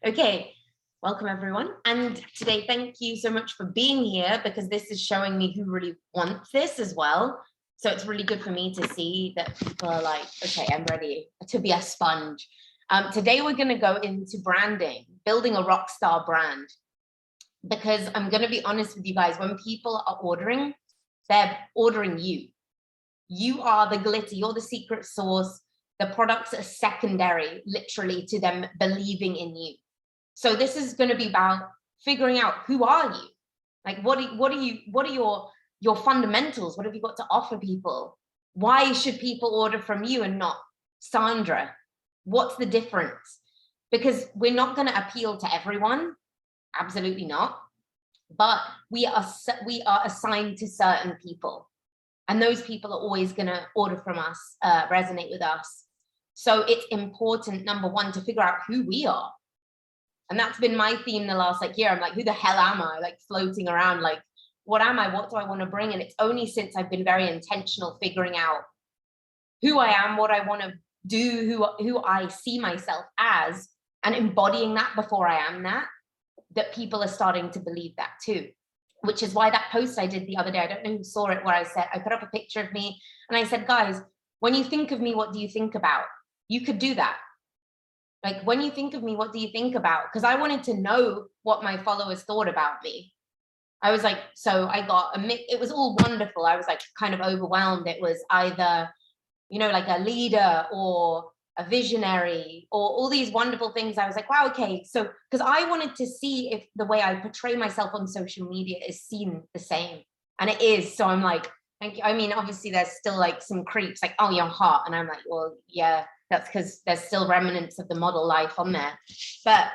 Okay, welcome everyone. And today, thank you so much for being here because this is showing me who really wants this as well. So it's really good for me to see that people are like, okay, I'm ready to be a sponge. Today, we're going to go into branding, building a rockstar brand. Because I'm going to be honest with you guys, when people are ordering, they're ordering you. You are the glitter, you're the secret sauce. The products are secondary, literally, to them believing in you. So this is going to be about figuring out who are you? Like, what are your fundamentals? What have you got to offer people? Why should people order from you and not Sandra? What's the difference? Because we're not going to appeal to everyone. Absolutely not. But we are assigned to certain people. And those people are always going to order from us, resonate with us. So it's important, number one, to figure out who we are. And that's been my theme the last year. I'm like, who the hell am I? Like floating around, like, what am I? What do I want to bring? And it's only since I've been very intentional figuring out who I am, what I want to do, who I see myself as, and embodying that before I am that people are starting to believe that too. Which is why that post I did the other day, I don't know who saw it, where I said, I put up a picture of me and I said, guys, when you think of me, what do you think about? You could do that. Like, when you think of me, what do you think about? Because I wanted to know what my followers thought about me. I was like, so I got it was all wonderful. I was like kind of overwhelmed. It was either, like a leader or a visionary or all these wonderful things. I was like, wow, okay. So, because I wanted to see if the way I portray myself on social media is seen the same. And it is. So I'm like, thank you. I mean, obviously there's still like some creeps like, oh, you're hot. And I'm like, well, yeah, that's because there's still remnants of the model life on there. But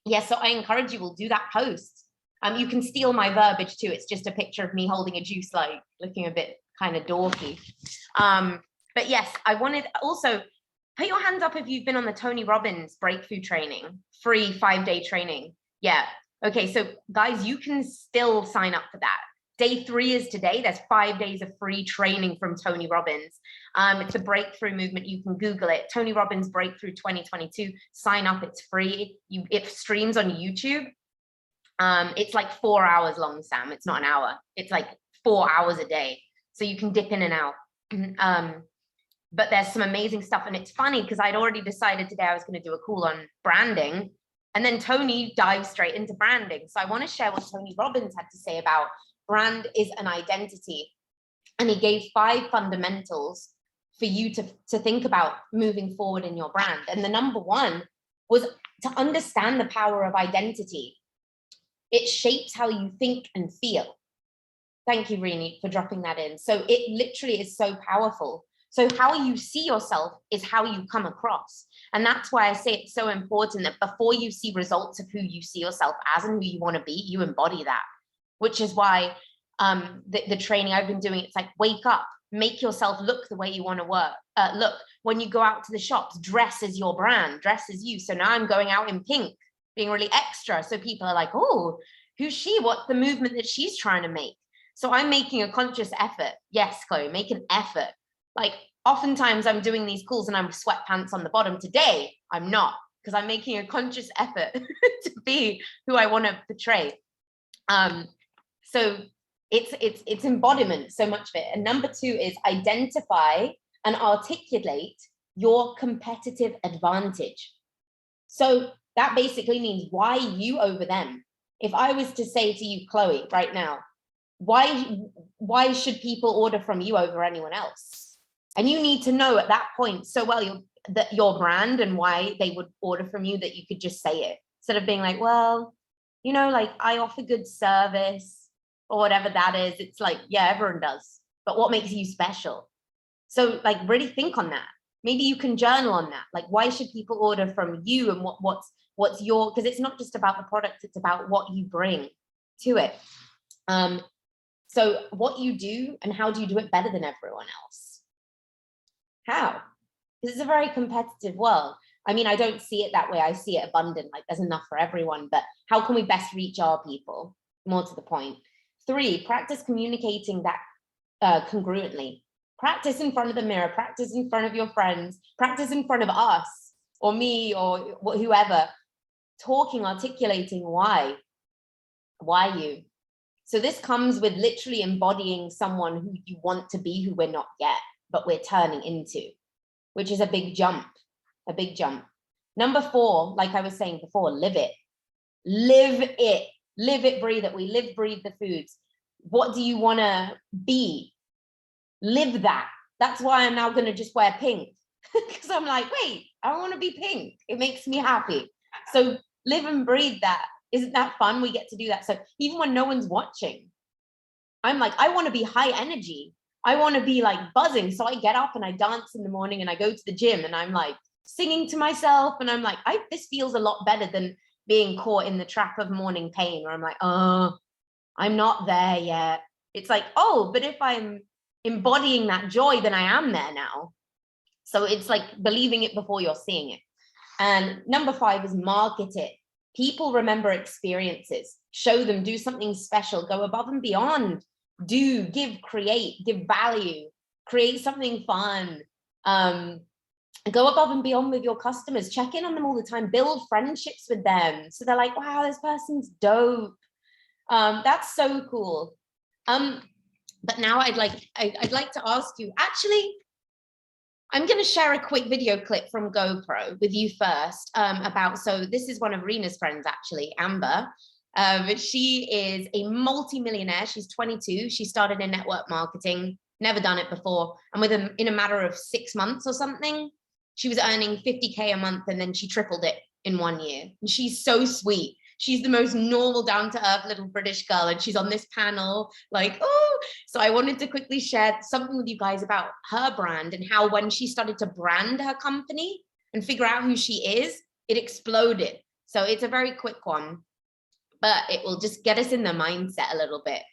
yeah, so I encourage you, will do that post. You can steal my verbiage too. It's just a picture of me holding a juice light, looking a bit kind of dorky. But yes, I wanted also, put your hands up if you've been on the Tony Robbins breakthrough training, free 5-day training. Yeah. Okay. So guys, you can still sign up for that. Day 3 is today. There's 5 days of free training from Tony Robbins. It's a breakthrough movement. You can Google it. Tony Robbins Breakthrough 2022. Sign up. It's free. It streams on YouTube. It's like 4 hours long, Sam. It's not an hour. It's like 4 hours a day. So you can dip in and out. But there's some amazing stuff. And it's funny because I'd already decided today I was going to do a call on branding. And then Tony dives straight into branding. So I want to share what Tony Robbins had to say about brand is an identity. And he gave 5 fundamentals for you to think about moving forward in your brand. And the number 1 was to understand the power of identity. It shapes how you think and feel. Thank you, Rini, for dropping that in. So it literally is so powerful. So how you see yourself is how you come across. And that's why I say it's so important that before you see results of who you see yourself as and who you want to be, you embody that, which is why the training I've been doing, it's like, wake up, make yourself look the way you want to look. When you go out to the shops, dress as your brand, dress as you. So now I'm going out in pink, being really extra. So people are like, oh, who's she? What's the movement that she's trying to make? So I'm making a conscious effort. Yes, Chloe, make an effort. Like, oftentimes I'm doing these calls and I'm sweatpants on the bottom. Today, I'm not, because I'm making a conscious effort to be who I want to portray. So it's embodiment, so much of it. And number 2 is identify and articulate your competitive advantage. So that basically means why you over them. If I was to say to you, Chloe, right now, why should people order from you over anyone else? And you need to know at that point so well your brand and why they would order from you that you could just say it instead of being like, well, like I offer good service or whatever that is. It's like, yeah, everyone does. But what makes you special? So like really think on that. Maybe you can journal on that. Like, why should people order from you and what's your, because it's not just about the product, it's about what you bring to it. So what you do and how do you do it better than everyone else? How? Because it's a very competitive world. I mean, I don't see it that way. I see it abundant, like there's enough for everyone, but how can we best reach our people? More to the point. 3, practice communicating that congruently. Practice in front of the mirror, practice in front of your friends, practice in front of us or me or whoever articulating why you. So this comes with literally embodying someone who you want to be, who we're not yet, but we're turning into, which is a big jump. Number 4, like I was saying before, live it, breathe it. We live, breathe the foods. What do you want to be? Live that. That's why I'm now going to just wear pink, because I'm like, wait, I want to be pink. It makes me happy. So live and breathe that. Isn't that fun? We get to do that. So even when no one's watching, I'm like, I want to be high energy. I want to be like buzzing. So I get up and I dance in the morning and I go to the gym and I'm like singing to myself. And I'm like, this feels a lot better than being caught in the trap of morning pain, where I'm like, oh, I'm not there yet. It's like, oh, but if I'm embodying that joy, then I am there now. So it's like believing it before you're seeing it. And number 5 is market it. People remember experiences. Show them, do something special, go above and beyond. Do, give, create, give value, create something fun. Go above and beyond with your customers. Check in on them all the time. Build friendships with them. So they're like, wow, this person's dope. That's so cool. But now I'd like to ask you, actually, I'm going to share a quick video clip from GoPro with you first so this is one of Rena's friends, actually, Amber. She is a multi-millionaire. She's 22. She started in network marketing, never done it before. And in a matter of 6 months or something, she was earning 50K a month, and then she tripled it in 1 year. And she's so sweet. She's the most normal, down-to-earth little British girl, and she's on this panel like, oh. So I wanted to quickly share something with you guys about her brand and how when she started to brand her company and figure out who she is, it exploded. So it's a very quick one, but it will just get us in the mindset a little bit.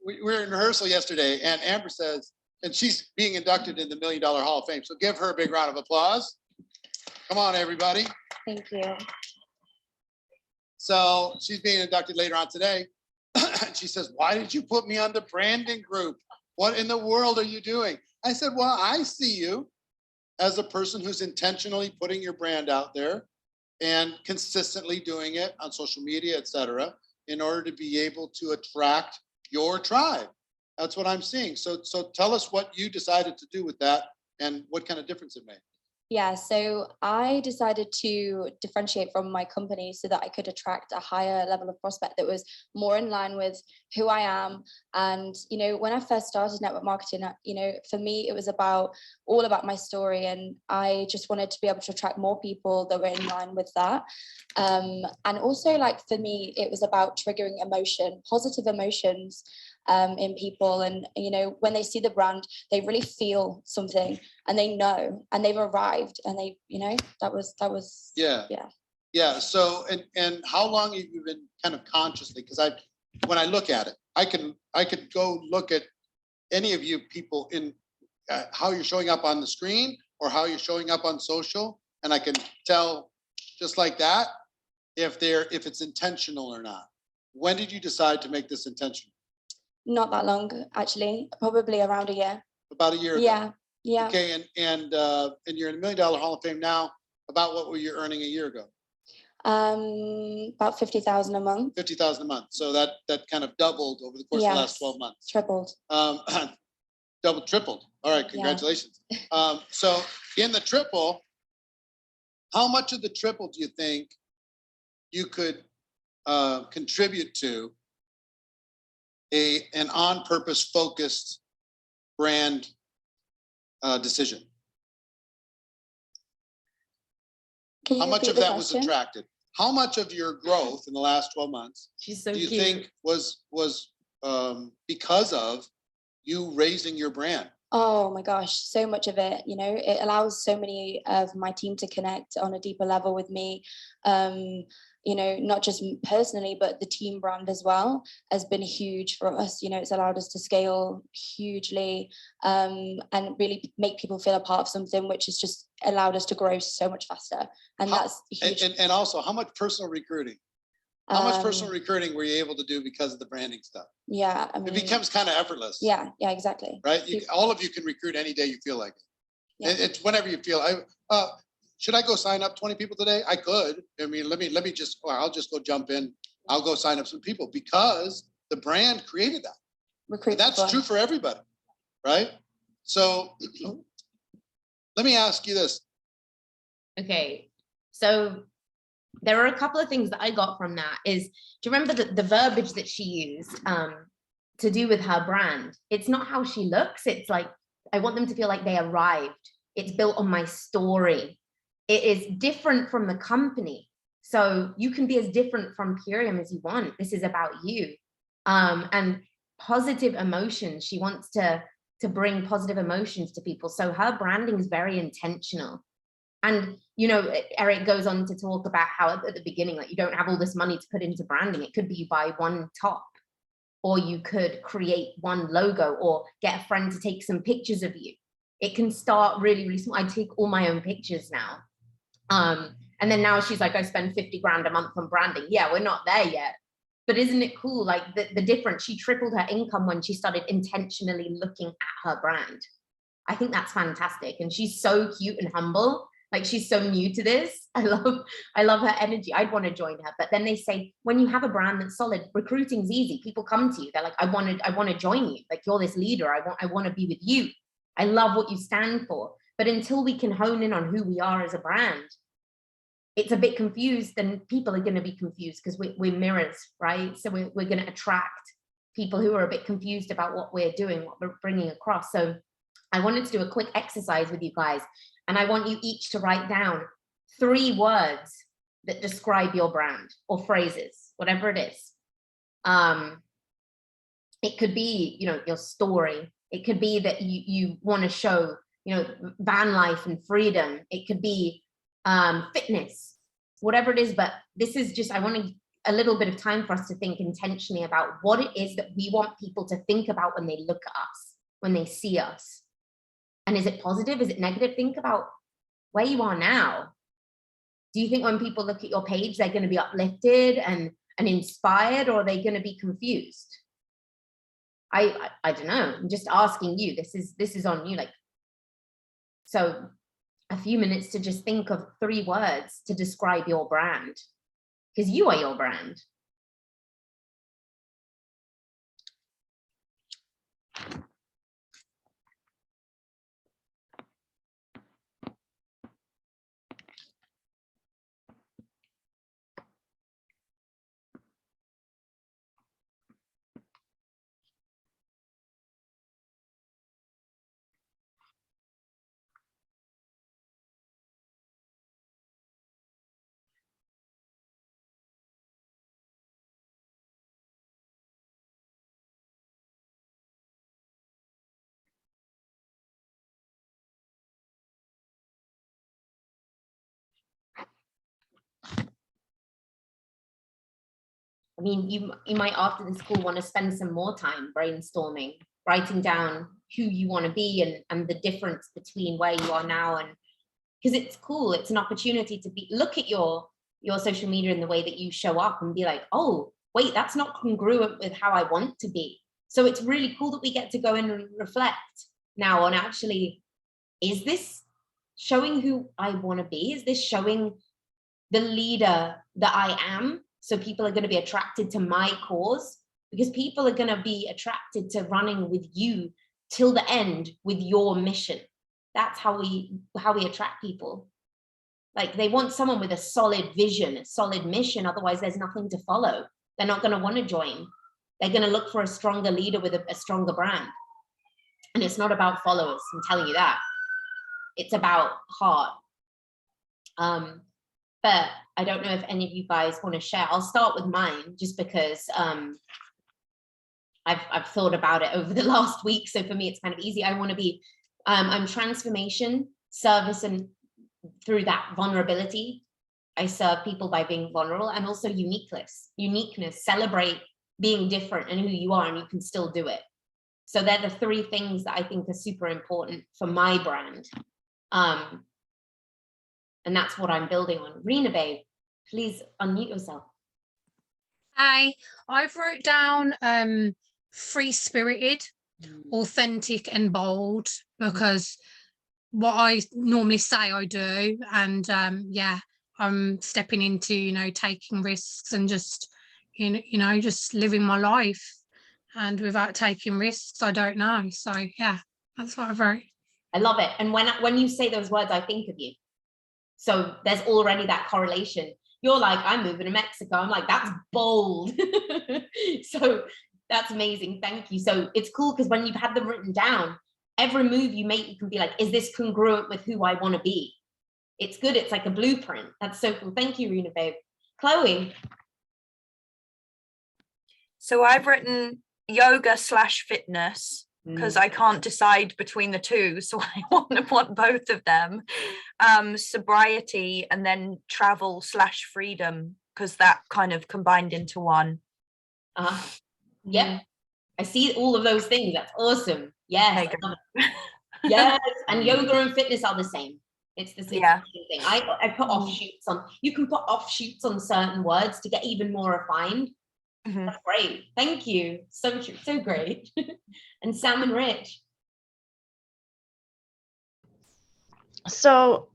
We were in rehearsal yesterday, and Amber says, and she's being inducted in the $1 Million Hall of Fame. So give her a big round of applause. Come on, everybody. Thank you. So she's being inducted later on today. She says, why did you put me on the branding group? What in the world are you doing? I said, well, I see you as a person who's intentionally putting your brand out there and consistently doing it on social media, et cetera, in order to be able to attract your tribe. That's what I'm seeing. So tell us what you decided to do with that and what kind of difference it made. Yeah, so I decided to differentiate from my company so that I could attract a higher level of prospect that was more in line with who I am. And, when I first started network marketing, for me, it was all about my story. And I just wanted to be able to attract more people that were in line with that. And also, for me, it was about triggering positive emotions in people. And, when they see the brand, they really feel something and they know and they've arrived and they, that was. Yeah. So, and how long have you been kind of consciously, because when I look at it, I could go look at any of you people in how you're showing up on the screen or how you're showing up on social. And I can tell just like that, if it's intentional or not. When did you decide to make this intentional? Not that long, actually, probably around a year. About a year ago. Yeah. Okay, and you're in the $1 Million Hall of Fame now. About what were you earning a year ago? About 50,000 a month. 50,000 a month. So that kind of doubled over the course of the last 12 months. Tripled. Tripled. All right, congratulations. Yeah. So in the triple, how much of the triple do you think you could contribute to an on-purpose focused brand decision? How much of that was attracted? How much of your growth in the last 12 months do you think was because of you raising your brand? Oh my gosh, so much of it. It allows so many of my team to connect on a deeper level with me. Not just personally, but the team brand as well has been huge for us. It's allowed us to scale hugely and really make people feel a part of something, which has just allowed us to grow so much faster. And that's huge. And also, how much personal recruiting? How much personal recruiting were you able to do because of the branding stuff? Yeah. It becomes kind of effortless. Yeah, exactly. Right? All of you can recruit any day you feel like it. Yeah. It's whenever you feel. should I go sign up 20 people today? I could. I mean, let me just, or I'll just go jump in. I'll go sign up some people because the brand created that. And that's true for everybody, right? So let me ask you this. Okay, so there are a couple of things that I got from that is, do you remember the verbiage that she used to do with her brand? It's not how she looks. It's like, I want them to feel like they arrived. It's built on my story. It is different from the company. So you can be as different from Purium as you want. This is about you. And positive emotions. She wants to bring positive emotions to people. So her branding is very intentional. And, you know, Eric goes on to talk about how at the beginning, like, you don't have all this money to put into branding. It could be you buy one top, or you could create one logo, or get a friend to take some pictures of you. It can start really, really small. I take all my own pictures now. And then now she's like, I spend 50 grand a month on branding. Yeah, we're not there yet. But isn't it cool? Like the difference, she tripled her income when she started intentionally looking at her brand. I think that's fantastic. And she's so cute and humble. Like, she's so new to this. I love her energy. I'd want to join her. But then they say, when you have a brand that's solid, recruiting's easy. People come to you. They're like, I want to join you. Like, you're this leader. I want to be with you. I love what you stand for. But until we can hone in on who we are as a brand, it's a bit confused, and people are going to be confused because we're mirrors, right? So we're going to attract people who are a bit confused about what we're doing, what we're bringing across. So I wanted to do a quick exercise with you guys, and I want you each to write down 3 words that describe your brand, or phrases, whatever it is. It could be, you know, your story. It could be that you want to show, you know, van life and freedom. It could be fitness, whatever it is. But this is just, I want a little bit of time for us to think intentionally about what it is that we want people to think about when they look at us, when they see us. And is it positive? Is it negative? Think about where you are now. Do you think when people look at your page, they're going to be uplifted and inspired, or are they going to be confused? I don't know. I'm just asking you. This is on you. Like, so a few minutes to just think of 3 words to describe your brand, because you are your brand. I mean, you might, after the school, want to spend some more time brainstorming, writing down who you want to be and the difference between where you are now. And because it's cool, it's an opportunity to look at your social media and the way that you show up and be like, oh, wait, that's not congruent with how I want to be. So it's really cool that we get to go in and reflect now on, actually, is this showing who I want to be? Is this showing the leader that I am? So people are going to be attracted to my cause, because people are going to be attracted to running with you till the end with your mission. That's how we attract people. Like, they want someone with a solid vision, a solid mission. Otherwise, there's nothing to follow. They're not going to want to join. They're going to look for a stronger leader with a stronger brand. And it's not about followers, I'm telling you that. It's about heart. But I don't know if any of you guys want to share. I'll start with mine, just because I've thought about it over the last week. So for me, it's kind of easy. I want to be, I'm transformation, service, and through that vulnerability, I serve people by being vulnerable, and also uniqueness, celebrate being different and who you are, and you can still do it. So they're the 3 things that I think are super important for my brand. And that's what I'm building on. Rena, babe, please unmute yourself. Hi, I've wrote down free-spirited, authentic and bold, because what I normally say I do, and yeah, I'm stepping into, you know, taking risks and just, just living my life. And without taking risks, I don't know. So yeah, that's what I wrote. I love it. And when you say those words, I think of you. So there's already that correlation. You're like, I'm moving to Mexico. I'm like, that's bold. So that's amazing. Thank you. So it's cool because when you've had them written down, every move you make, you can be like, is this congruent with who I want to be? It's good. It's like a blueprint. That's so cool. Thank you, Rena, babe. Chloe. So I've written yoga/fitness because I can't decide between the two. So I want both of them. Sobriety, and then travel/freedom, because that kind of combined into one. Yeah. I see all of those things. That's awesome. Yes. Yes. And yoga and fitness are the same. It's the same thing. I put offshoots on. You can put offshoots on certain words to get even more refined. That's great. Thank you. So true. So great. And Sam and Rich. So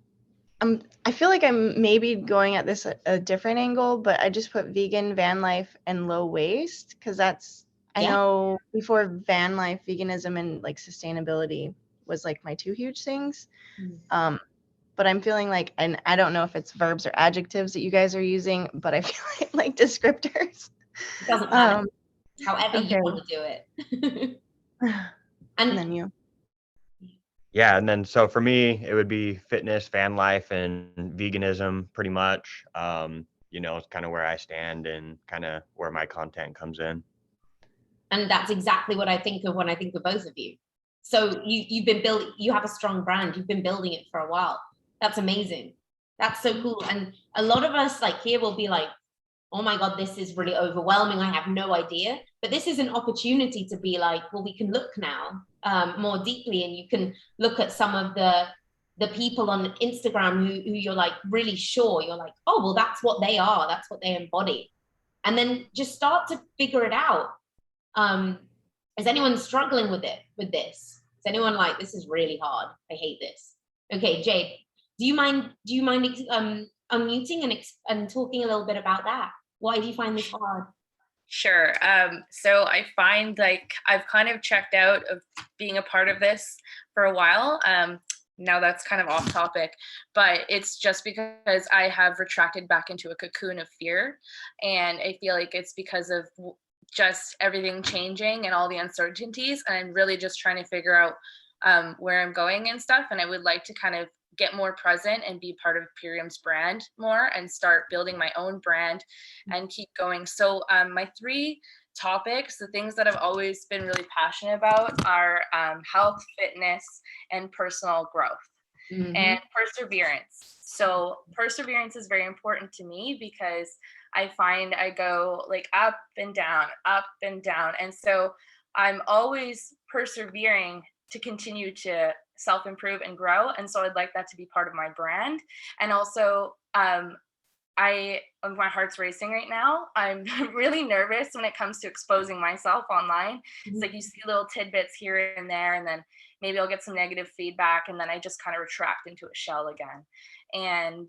I feel like I'm maybe going at this a different angle, but I just put vegan, van life, and low waste because that's, I know before van life, veganism and like sustainability was like my two huge things. But I'm feeling like, and I don't know if it's verbs or adjectives that you guys are using, but I feel like descriptors. It doesn't matter. However you want to do it. And then you. Yeah, and then so for me, it would be fitness, van life, and veganism pretty much. It's kind of where I stand and kind of where my content comes in. And that's exactly what I think of when I think of both of you. So you've been building, you have a strong brand, you've been building it for a while. That's amazing. That's so cool. And a lot of us like here will be like, oh my God, this is really overwhelming. I have no idea. But this is an opportunity to be like, well, we can look now more deeply, and you can look at some of the people on Instagram who you're like really sure, you're like, oh, well, that's what they are. That's what they embody. And then just start to figure it out. Is anyone struggling with this? Is anyone like, this is really hard. I hate this. Okay, Jade, do you mind unmuting and talking a little bit about that? Why do you find this hard? Sure. So I find like I've kind of checked out of being a part of this for a while. Now that's kind of off topic, but it's just because I have retracted back into a cocoon of fear. And I feel like it's because of just everything changing and all the uncertainties. And I'm really just trying to figure out where I'm going and stuff. And I would like to kind of get more present and be part of Purium's brand more and start building my own brand and keep going. So my three topics, the things that I've always been really passionate about are health, fitness, and personal growth and perseverance. So perseverance is very important to me because I find I go like up and down. And so I'm always persevering to continue to self-improve and grow. And so I'd like that to be part of my brand. And also, my heart's racing right now. I'm really nervous when it comes to exposing myself online. It's like you see little tidbits here and there, and then maybe I'll get some negative feedback, and then I just kind of retract into a shell again. And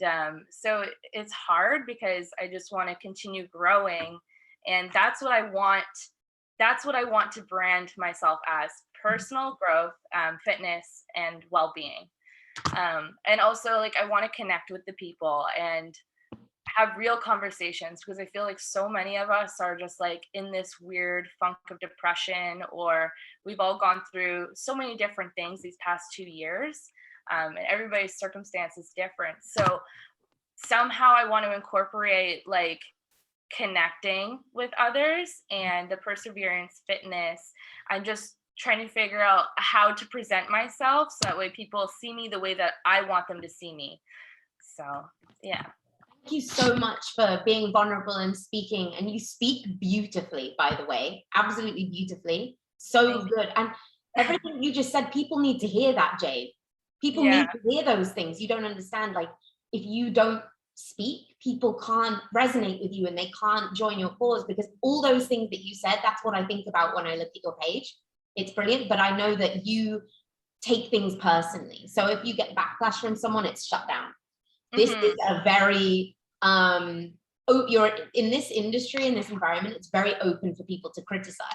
so it's hard because I just want to continue growing. And that's what I want. That's what I want to brand myself as: personal growth, fitness, and well-being. And also, like, I want to connect with the people and have real conversations, because I feel like so many of us are just like in this weird funk of depression, or we've all gone through so many different things these past 2 years, and everybody's circumstance is different. So somehow I want to incorporate like connecting with others and the perseverance, fitness. I'm just trying to figure out how to present myself so that way people see me the way that I want them to see me. So yeah. Thank you so much for being vulnerable and speaking. And you speak beautifully, by the way, absolutely beautifully. So good. And everything you just said, people need to hear that, Jade. People need to hear those things. You don't understand. Like, if you don't speak, people can't resonate with you and they can't join your cause, because all those things that you said, that's what I think about when I look at your page. It's brilliant. But I know that you take things personally. So if you get backlash from someone, it's shut down. This is a very you're in this industry, in this environment, it's very open for people to criticize.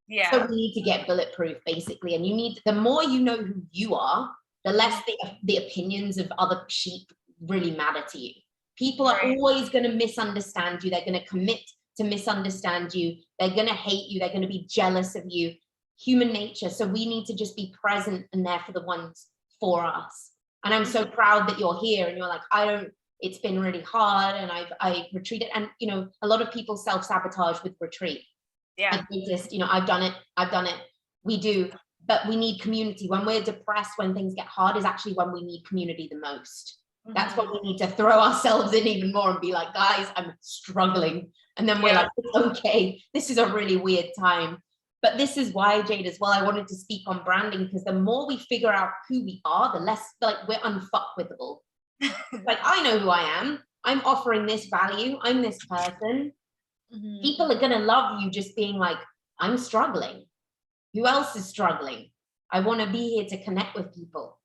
Yeah. So we need to get bulletproof, basically. And you need, the more you know who you are, the less the opinions of other sheep really matter to you. People are always going to misunderstand you. They're going to commit to misunderstand you. They're going to hate you. They're going to be jealous of you. Human nature. So we need to just be present and there for the ones for us. And I'm so proud that you're here and you're like, it's been really hard and I retreated. And, you know, a lot of people self-sabotage with retreat. Yeah. Like they just, you know, I've done it. We do, but we need community. When we're depressed, when things get hard, is actually when we need community the most. That's what we need to throw ourselves in even more and be like, guys, I'm struggling. And then we're like, it's okay. This is a really weird time. But this is why, Jade, as well, I wanted to speak on branding, because the more we figure out who we are, the less like we're unfuckwithable. Like, I know who I am. I'm offering this value. I'm this person. People are going to love you just being like, I'm struggling. Who else is struggling? I want to be here to connect with people.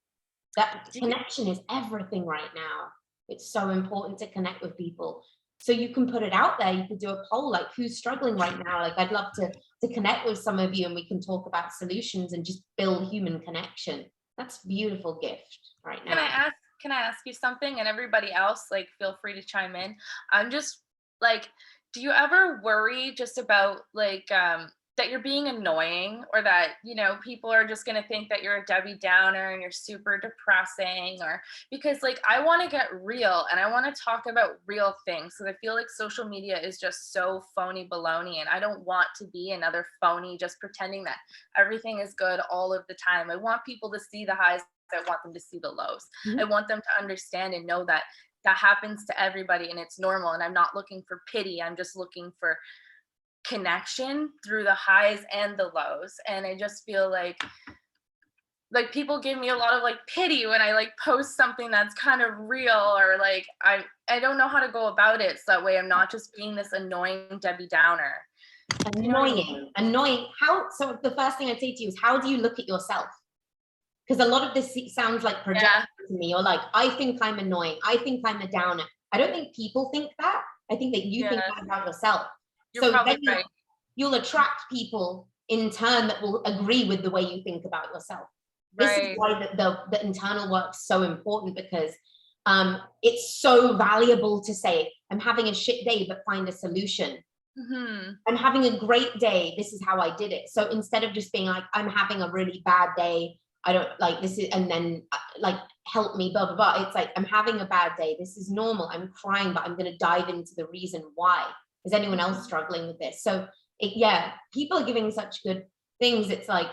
That connection is everything right now. It's so important to connect with people. So you can put it out there. You could do a poll, like, who's struggling right now? Like, I'd love to connect with some of you and we can talk about solutions and just build human connection. That's a beautiful gift right now. Can I ask you something? And everybody else, like, feel free to chime in. I'm just like, do you ever worry just about like that you're being annoying, or that, you know, people are just going to think that you're a Debbie Downer and you're super depressing? Or because like, I want to get real and I want to talk about real things. So I feel like social media is just so phony baloney, and I don't want to be another phony just pretending that everything is good all of the time. I want people to see the highs. I want them to see the lows. I want them to understand and know that that happens to everybody and it's normal. And I'm not looking for pity. I'm just looking for connection through the highs and the lows. And I just feel like people give me a lot of like pity when I like post something that's kind of real, or like I don't know how to go about it, so that way I'm not just being this annoying Debbie Downer. Annoying. So the first thing I'd say to you is, how do you look at yourself? Because a lot of this sounds like projection to me. Or like, I think I'm annoying. I think I'm a downer. I don't think people think that. I think that you think that about yourself. You're probably right. You'll attract people in turn that will agree with the way you think about yourself. This is why the internal work's so important, because it's so valuable to say, I'm having a shit day, but find a solution. I'm having a great day. This is how I did it. So instead of just being like, I'm having a really bad day, I don't like this is, and then like, help me, blah, blah, blah. It's like, I'm having a bad day. This is normal. I'm crying, but I'm going to dive into the reason why. Is anyone else struggling with this? So people are giving such good things. It's like,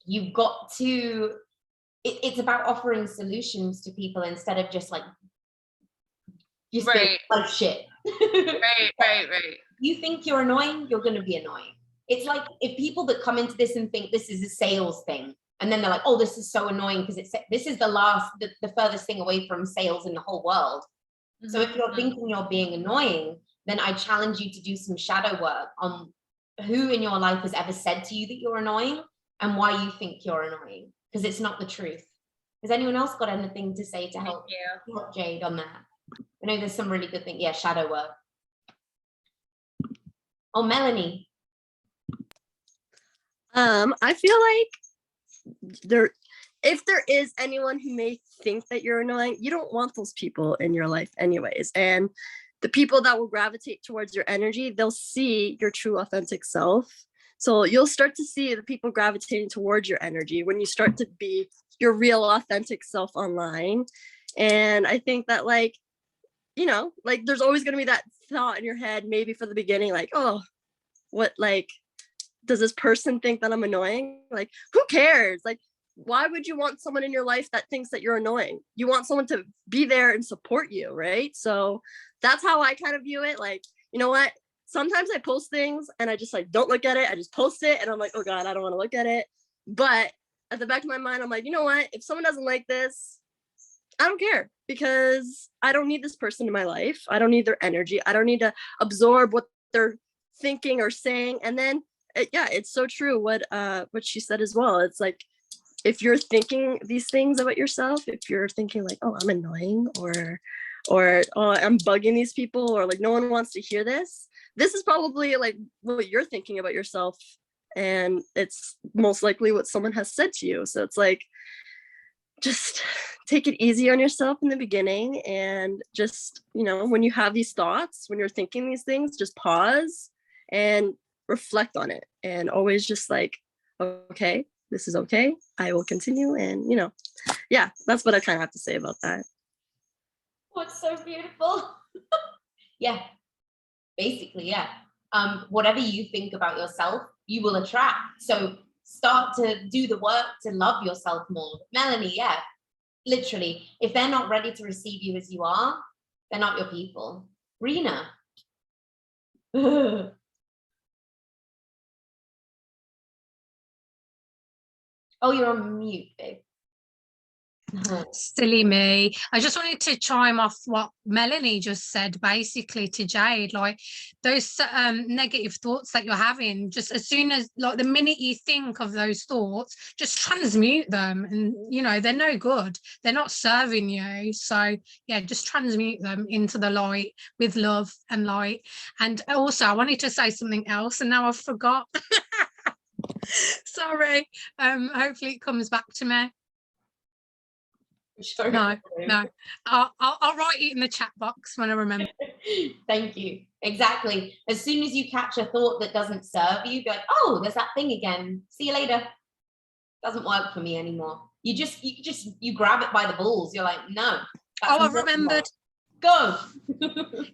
you've got to, it's about offering solutions to people instead of just like, being like shit. Right. You think you're annoying, you're going to be annoying. It's like, if people that come into this and think this is a sales thing, and then they're like, oh, this is so annoying because this is the furthest thing away from sales in the whole world. So if you're thinking you're being annoying, then I challenge you to do some shadow work on who in your life has ever said to you that you're annoying and why you think you're annoying, because it's not the truth. Has anyone else got anything to say to help Jade on that? I know there's some really good things. Yeah, shadow work. Oh, Melanie. I feel like if there is anyone who may think that you're annoying, you don't want those people in your life anyways. And the people that will gravitate towards your energy, they'll see your true authentic self. So you'll start to see the people gravitating towards your energy when you start to be your real authentic self online. And I think that, like, you know, like, there's always going to be that thought in your head, maybe for the beginning, like, oh, what, like, does this person think that I'm annoying? Like, who cares? Like, why would you want someone in your life that thinks that you're annoying? You want someone to be there and support you, right? So that's how I kind of view it. Like, you know what? Sometimes I post things and I just like don't look at it. I just post it and I'm like, oh God, I don't want to look at it. But at the back of my mind, I'm like, you know what? If someone doesn't like this, I don't care, because I don't need this person in my life. I don't need their energy. I don't need to absorb what they're thinking or saying. And then, yeah, it's so true what she said as well. It's like, if you're thinking these things about yourself, if you're thinking like, oh, I'm annoying, or oh, I'm bugging these people, or like no one wants to hear this, this is probably like what you're thinking about yourself, and it's most likely what someone has said to you. So it's like, just take it easy on yourself in the beginning, and just, you know, when you have these thoughts, when you're thinking these things, just pause and reflect on it, and always just like, okay, this is okay, I will continue. And, you know, yeah, that's what I kind of have to say about that. What's so beautiful. Yeah, basically, yeah. Whatever you think about yourself, you will attract. So start to do the work to love yourself more. Melanie, yeah, literally, if they're not ready to receive you as you are, they're not your people. Rena. Oh, you're on mute, babe. Silly me. I just wanted to chime off what Melanie just said, basically, to Jade. Like, those negative thoughts that you're having, just as soon as, like, the minute you think of those thoughts, just transmute them. And, you know, they're no good, they're not serving you. So yeah, just transmute them into the light with love and light. And also, I wanted to say something else and now I've forgot. Sorry. Hopefully it comes back to me. Sure. No. I'll write it in the chat box when I remember. Thank you. Exactly. As soon as you catch a thought that doesn't serve you, be like, oh, there's that thing again. See you later. Doesn't work for me anymore. You grab it by the balls. You're like, no. Oh, I've remembered. Go.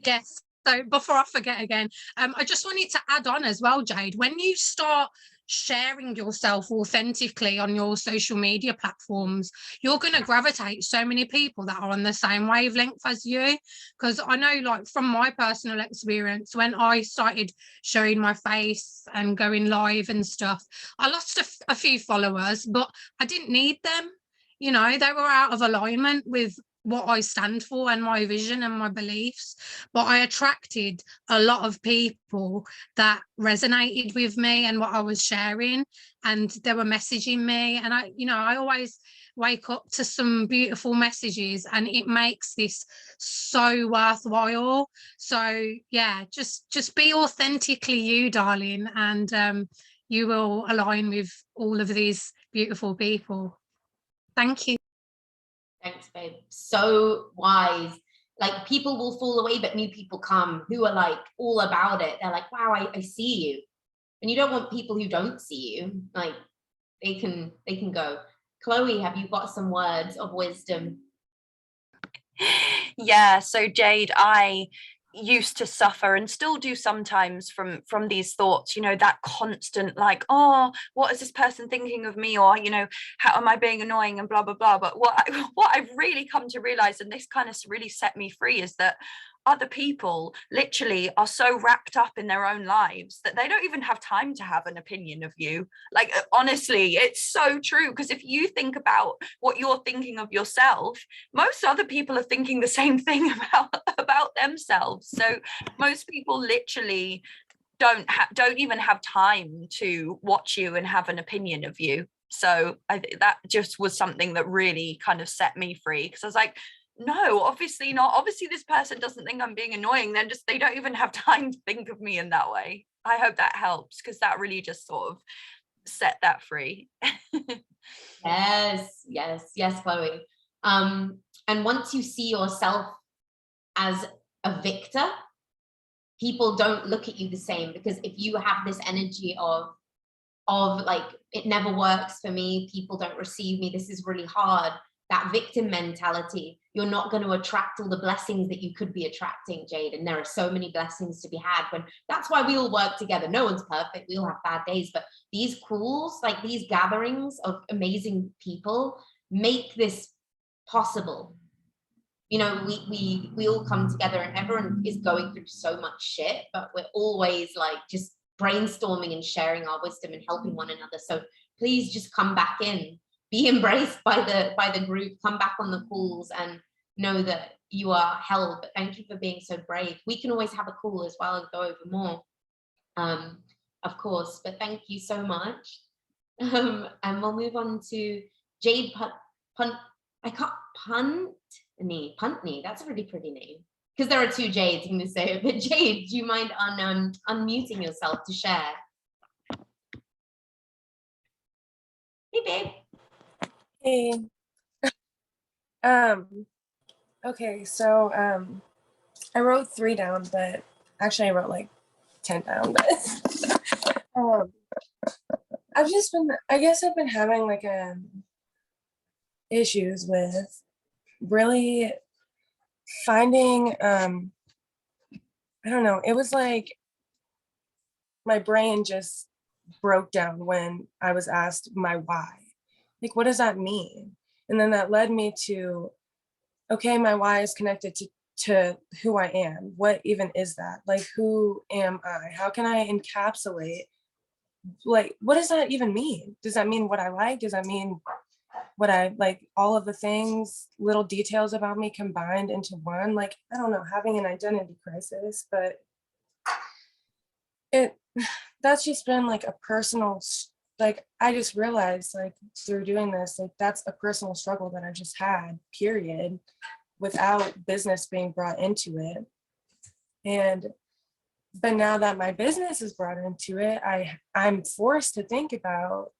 Yes. So before I forget again, I just wanted to add on as well, Jade, when you start sharing yourself authentically on your social media platforms, you're going to gravitate so many people that are on the same wavelength as you. Because I know, like, from my personal experience, when I started showing my face and going live and stuff, I lost a few followers, but I didn't need them. You know, they were out of alignment with what I stand for and my vision and my beliefs, but I attracted a lot of people that resonated with me and what I was sharing, and they were messaging me, and I always wake up to some beautiful messages, and it makes this so worthwhile. So yeah, just be authentically you, darling, and you will align with all of these beautiful people. Thank you. Thanks, babe. So wise. Like, people will fall away, but new people come who are like all about it. They're like, wow, I see you. And you don't want people who don't see you. Like, they can go. Chloe, have you got some words of wisdom? Yeah, so Jade, I used to suffer and still do sometimes from these thoughts, you know, that constant like, oh, what is this person thinking of me, or, you know, how am I being annoying and blah blah blah. But what I've really come to realize, and this kind of really set me free, is that other people literally are so wrapped up in their own lives that they don't even have time to have an opinion of you. Like, honestly, it's so true, because if you think about what you're thinking of yourself, most other people are thinking the same thing about themselves. So most people literally don't even have time to watch you and have an opinion of you. So that just was something that really kind of set me free, because I was like, no, obviously not. Obviously this person doesn't think I'm being annoying. They don't even have time to think of me in that way. I hope that helps, because that really just sort of set that free. Yes, Chloe. And once you see yourself as a victor, people don't look at you the same, because if you have this energy of like, it never works for me, people don't receive me, this is really hard, that victim mentality, you're not going to attract all the blessings that you could be attracting, Jade. And there are so many blessings to be had. That's why we all work together. No one's perfect, we all have bad days, but these calls, like these gatherings of amazing people, make this possible. You know, we all come together, and everyone is going through so much shit, but we're always like just brainstorming and sharing our wisdom and helping one another. So please just come back in, be embraced by the group, come back on the calls, and know that you are held. But thank you for being so brave. We can always have a call as well and go over more, of course, but thank you so much. And we'll move on to Jade I can't Puntney. That's a really pretty name. Because there are two Jades in this say, but Jade, do you mind unmuting yourself to share? Hey, babe. Hey. Okay, so I wrote 3 down, but actually I wrote like 10 down, but I've been having like issues with really finding I don't know, it was like my brain just broke down when I was asked my why. Like, what does that mean? And then that led me to, okay, my why is connected to who I am. What even is that? Like, who am I? How can I encapsulate, like, what does that even mean? Does that mean what I like? Does that mean what I like, all of the things, little details about me combined into one? Like, I don't know, having an identity crisis, but that's just been like a personal, like, I just realized like through doing this, like that's a personal struggle that I just had, period, without business being brought into it. But now that my business is brought into it, I'm forced to think about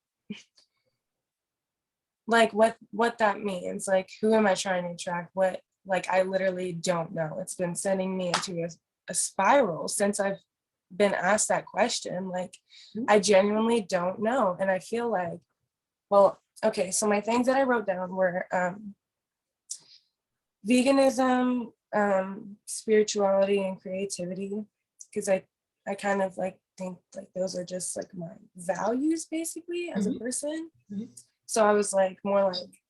like what that means. Like, who am I trying to attract? What, like, I literally don't know. It's been sending me into a spiral since I've been asked that question. Like, I genuinely don't know. And I feel like, well, okay, so my things that I wrote down were veganism, spirituality, and creativity, because I kind of like think like those are just like my values basically as a person. So I was like more like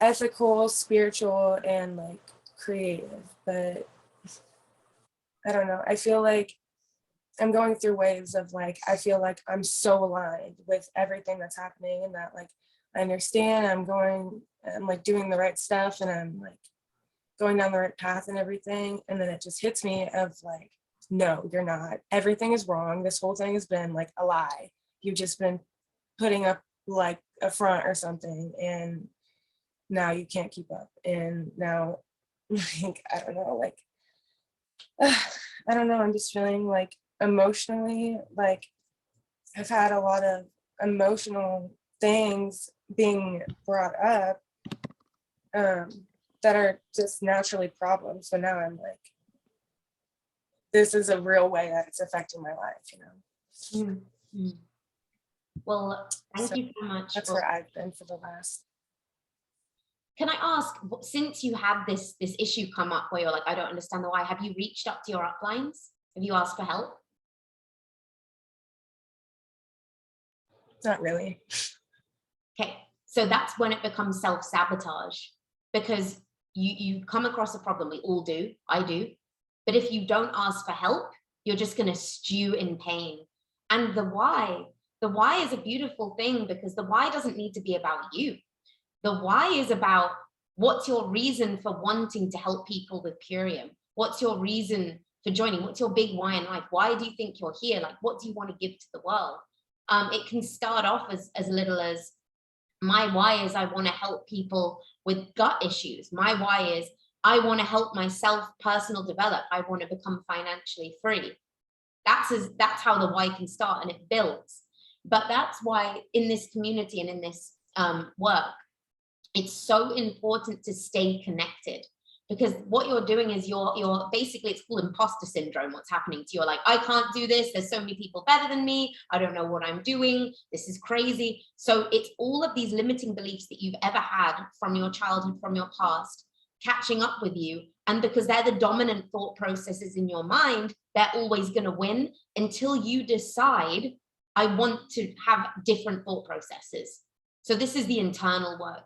ethical, spiritual, and like creative. But I don't know, I feel like I'm going through waves of like, I feel like I'm so aligned with everything that's happening, and that like I understand I'm like doing the right stuff, and I'm like going down the right path and everything. And then it just hits me of like, no, you're not. Everything is wrong. This whole thing has been like a lie. You've just been putting up like a front or something, and now you can't keep up. And now, like, I don't know, like, I don't know, I'm just feeling like emotionally, like I've had a lot of emotional things being brought up that are just naturally problems. So now I'm like, this is a real way that it's affecting my life, you know? Mm-hmm. Well, thank you so much. That's where I've been for the last. Can I ask, since you had this issue come up where you're like, I don't understand the why, have you reached up to your uplines? Have you asked for help? Not really. Okay, so that's when it becomes self-sabotage, because you come across a problem, we all do, I do, but if you don't ask for help, you're just going to stew in pain. And the why is a beautiful thing, because the why doesn't need to be about you. The why is about, what's your reason for wanting to help people with Purium? What's your reason for joining? What's your big why in life? Why do you think you're here? Like, what do you want to give to the world? It can start off as little as, my why is I want to help people with gut issues. My why is I want to help myself personal develop. I want to become financially free. That's how the why can start, and it builds. But that's why in this community and in this work, it's so important to stay connected, because what you're doing is you're basically, it's called imposter syndrome. What's happening to you? You're like, I can't do this. There's so many people better than me. I don't know what I'm doing. This is crazy. So it's all of these limiting beliefs that you've ever had from your childhood, from your past, catching up with you. And because they're the dominant thought processes in your mind, they're always going to win until you decide, I want to have different thought processes. So this is the internal work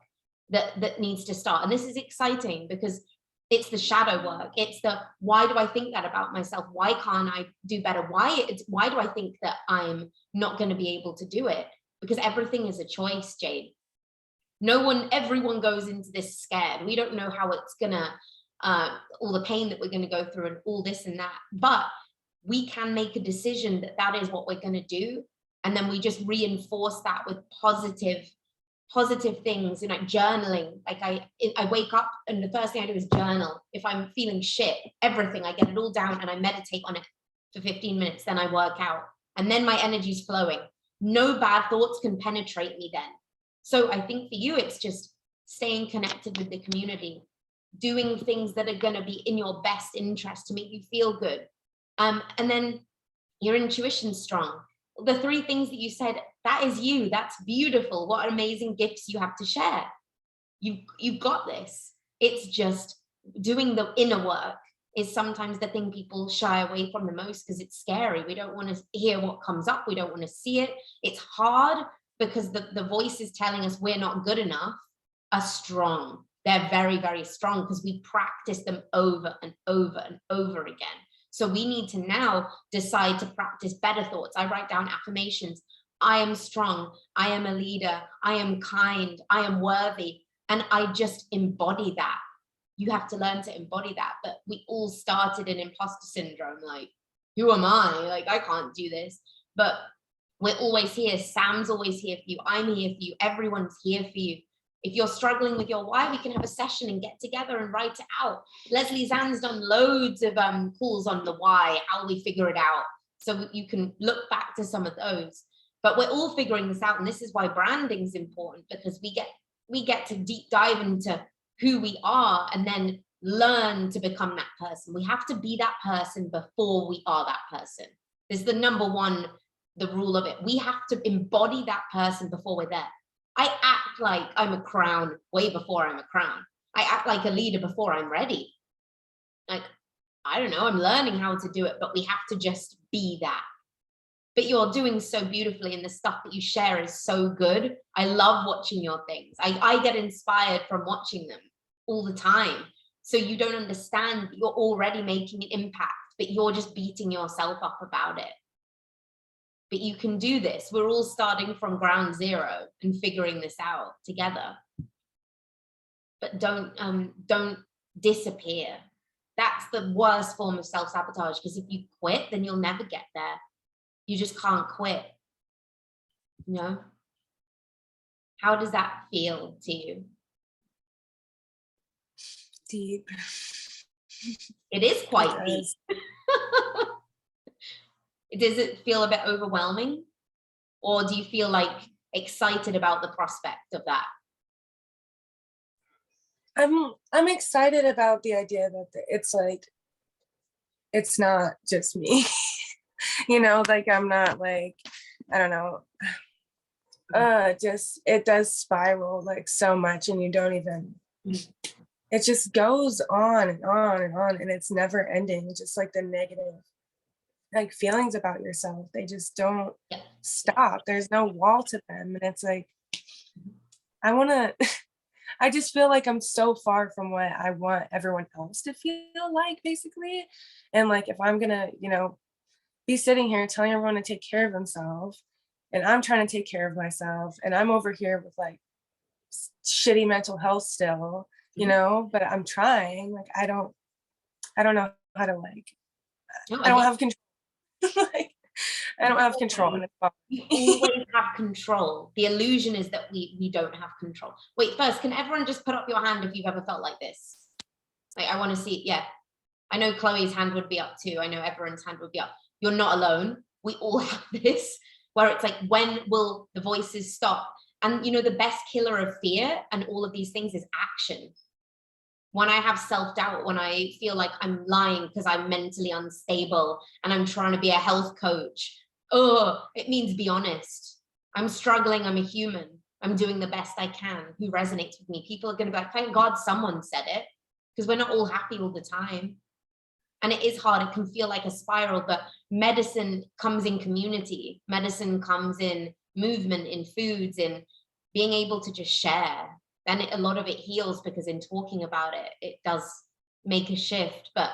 that needs to start. And this is exciting because it's the shadow work. It's the, why do I think that about myself? Why can't I do better? Why do I think that I'm not going to be able to do it? Because everything is a choice, Jade. Everyone goes into this scared. We don't know how it's gonna, all the pain that we're gonna go through and all this and that, but we can make a decision that that is what we're gonna do. And then we just reinforce that with positive positive things, like journaling. Like I wake up and the first thing I do is journal. If I'm feeling shit, everything, I get it all down and I meditate on it for 15 minutes, then I work out. And then my energy's flowing. No bad thoughts can penetrate me then. So I think for you, it's just staying connected with the community, doing things that are going to be in your best interest to make you feel good. And then your intuition's strong. The 3 things that you said, that is you. That's beautiful. What amazing gifts you have to share. You've got this. It's just doing the inner work is sometimes the thing people shy away from the most because it's scary. We don't want to hear what comes up. We don't want to see it. It's hard because the voices telling us we're not good enough are strong. They're very, very strong because we practice them over and over and over again. So we need to now decide to practice better thoughts. I write down affirmations. I am strong. I am a leader. I am kind. I am worthy. And I just embody that. You have to learn to embody that. But we all started in imposter syndrome. Like, who am I? Like, I can't do this. But we're always here. Sam's always here for you. I'm here for you. Everyone's here for you. If you're struggling with your why, we can have a session and get together and write it out. Leslie Zann's done loads of calls on the why, how we figure it out. So you can look back to some of those. But we're all figuring this out. And this is why branding is important, because we get to deep dive into who we are and then learn to become that person. We have to be that person before we are that person. This is the number one, the rule of it. We have to embody that person before we're there. I act like I'm a crown way before I'm a crown. I act like a leader before I'm ready. Like, I don't know, I'm learning how to do it, but we have to just be that. But you're doing so beautifully and the stuff that you share is so good. I love watching your things. I get inspired from watching them all the time. So you don't understand that you're already making an impact, but you're just beating yourself up about it. But you can do this. We're all starting from ground zero and figuring this out together. But don't disappear. That's the worst form of self-sabotage, because if you quit, then you'll never get there. You just can't quit. You know? How does that feel to you? Deep. It is quite It deep. does. Does it feel a bit overwhelming? Or do you feel like excited about the prospect of that? I'm excited about the idea that it's like, it's not just me. You know, like I'm not like, I don't know. Just it does spiral like so much, and you don't even, it just goes on and on and on, and it's never ending. Just like the negative like feelings about yourself, they just don't stop. There's no wall to them. And it's like, I just feel like I'm so far from what I want everyone else to feel like, basically. And like, if I'm gonna, you know, be sitting here telling everyone to take care of themselves, and I'm trying to take care of myself, and I'm over here with like shitty mental health still, you know, but I'm trying, like, I don't know how to like, I don't have control. Like, I don't have control. You always have control. The illusion is that we don't have control. Wait, first, can everyone just put up your hand if you've ever felt like this? Like, I want to see it. Yeah. I know Chloe's hand would be up too. I know everyone's hand would be up. You're not alone. We all have this, where it's like, when will the voices stop? And you know, the best killer of fear and all of these things is action. When I have self-doubt, when I feel like I'm lying because I'm mentally unstable and I'm trying to be a health coach, it means be honest. I'm struggling, I'm a human. I'm doing the best I can. Who resonates with me? People are going to be like, thank God someone said it, because we're not all happy all the time. And it is hard. It can feel like a spiral, but medicine comes in community. Medicine comes in movement, in foods, in being able to just share. Then a lot of it heals, because in talking about it, it does make a shift. But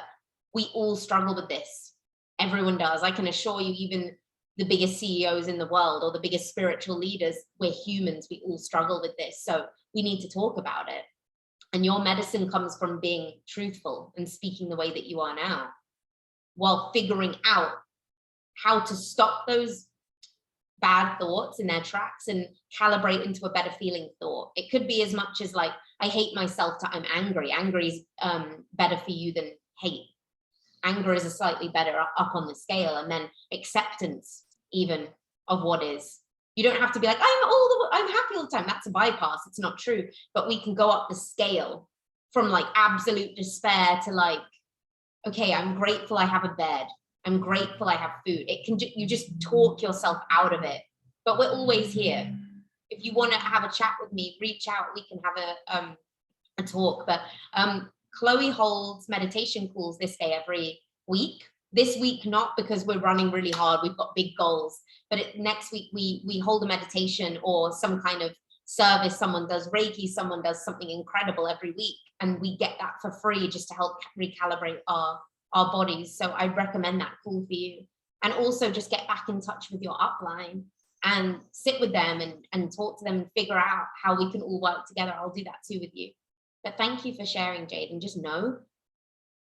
we all struggle with this. Everyone does. I can assure you, even the biggest CEOs in the world or the biggest spiritual leaders, we're humans. We all struggle with this. So we need to talk about it. And your medicine comes from being truthful and speaking the way that you are now, while figuring out how to stop those bad thoughts in their tracks and calibrate into a better feeling thought. It could be as much as like, I hate myself to I'm angry. Angry is better for you than hate. Anger is a slightly better up on the scale, and then acceptance even of what is. You don't have to be like, I'm happy all the time. That's a bypass. It's not true. But we can go up the scale from like absolute despair to like, okay, I'm grateful I have a bed. I'm grateful I have food. It can you just talk yourself out of it. But we're always here. If you want to have a chat with me, reach out. We can have a talk. But Chloe holds meditation calls this day every week. This week, not because we're running really hard. We've got big goals. But next week, we hold a meditation or some kind of service. Someone does Reiki, someone does something incredible every week. And we get that for free just to help recalibrate our bodies. So I recommend that call for you. And also just get back in touch with your upline and sit with them and talk to them and figure out how we can all work together. I'll do that too with you. But thank you for sharing, Jade. And just know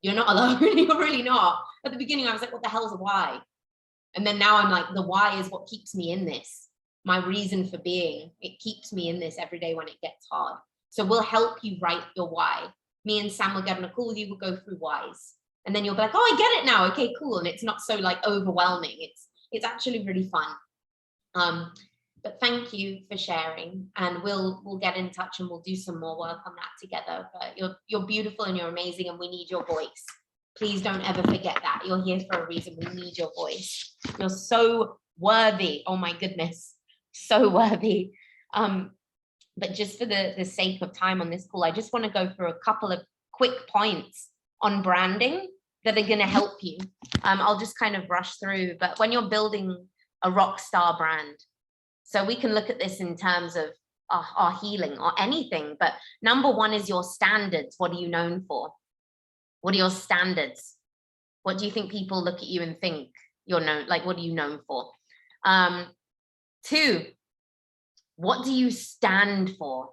you're not alone. You're really not. At the beginning, I was like, what the hell's a why? And then now I'm like, the why is what keeps me in this. My reason for being, it keeps me in this every day when it gets hard. So we'll help you write your why. Me and Sam will get on a call with you. We'll go through whys. And then you'll be like, oh, I get it now. Okay, cool. And it's not so like overwhelming. It's actually really fun. But thank you for sharing, and we'll get in touch and we'll do some more work on that together. But you're beautiful and you're amazing, and we need your voice. Please don't ever forget that. You're here for a reason. We need your voice. You're so worthy. Oh my goodness, so worthy. But just for the sake of time on this call, I just want to go through a couple of quick points on branding that are going to help you. I'll just kind of rush through, but when you're building a Rockstar brand, so we can look at this in terms of our healing or anything, but number one is your standards. What are you known for? What are your standards? What do you think people look at you and think you're known, like, what are you known for? Two, what do you stand for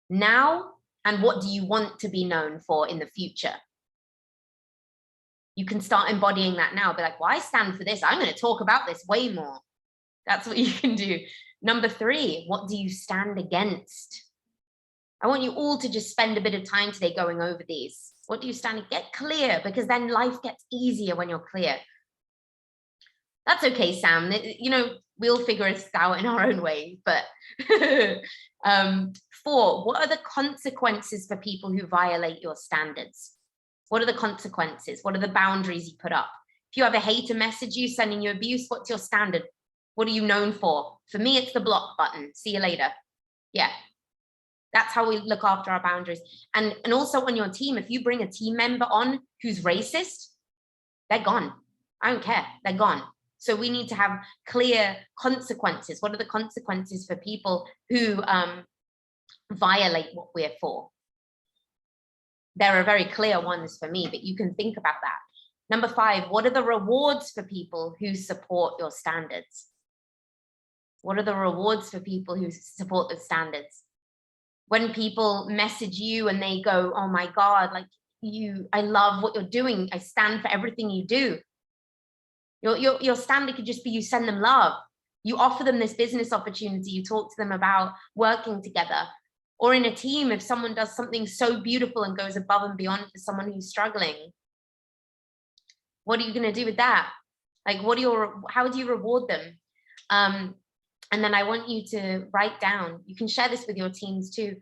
now? And what do you want to be known for in the future? You can start embodying that now. Be like, well, I stand for this. I'm going to talk about this way more. That's what you can do. Number three, what do you stand against? I want you all to just spend a bit of time today going over these. What do you stand? Get clear, because then life gets easier when you're clear. That's okay, Sam. You know, we'll figure this out in our own way. But four, what are the consequences for people who violate your standards? What are the consequences? What are the boundaries you put up? If you have a hater message you, sending you abuse, what's your standard? What are you known for? For me, it's the block button. See you later. Yeah. That's how we look after our boundaries. And also on your team, if you bring a team member on who's racist, they're gone. I don't care. They're gone. So we need to have clear consequences. What are the consequences for people who violate what we're for? There are very clear ones for me, but you can think about that. Number five, what are the rewards for people who support your standards? What are the rewards for people who support the standards? When people message you and they go, oh my God, like I love what you're doing. I stand for everything you do. Your standard could just be you send them love. You offer them this business opportunity. You talk to them about working together. Or in a team, if someone does something so beautiful and goes above and beyond for someone who's struggling, what are you going to do with that? Like, how do you reward them? And then I want you to write down, you can share this with your teams too.